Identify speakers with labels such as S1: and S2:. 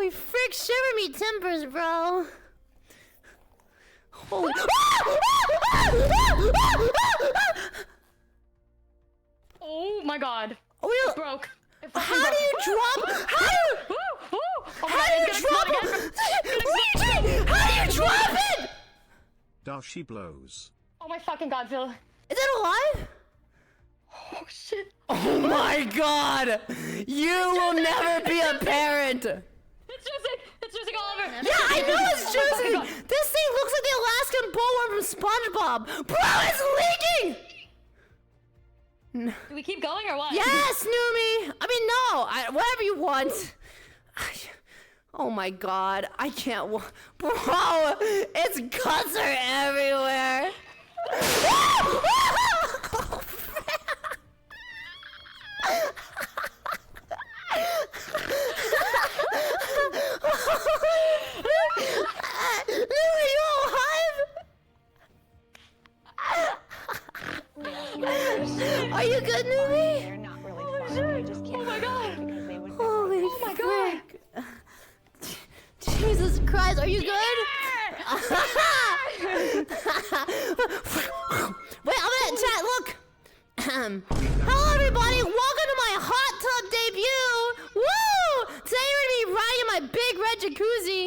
S1: Holy frick, shiver me timbers, bro. Holy.
S2: Oh my god.
S1: Oh,
S2: It broke.
S1: How do you drop? How do you drop it? How do you drop it?
S3: Does she blows?
S2: Oh my fucking god, Phil.
S1: Is it alive?
S2: Oh shit.
S1: Oh my god! You will never be a parent!
S2: It's juicing all over!
S1: Yeah, I know it's juicing! This thing looks like the Alaskan bullworm from SpongeBob! Bro, it's leaking!
S2: Do we keep going or what?
S1: Yes, Numi! I mean, no! Whatever you want! Oh my god, I can't Bro, its guts are everywhere! Are you alive? Are you good, Numi?
S4: They're not really fun. You just can't.
S2: Oh my god!
S4: Because they would never.
S1: Holy
S2: Oh my god!
S1: Jesus Christ, are you good? Wait, I'm gonna chat, look! Hello everybody, welcome to my hot tub debut! Woo! Today we're gonna be riding in my big red jacuzzi.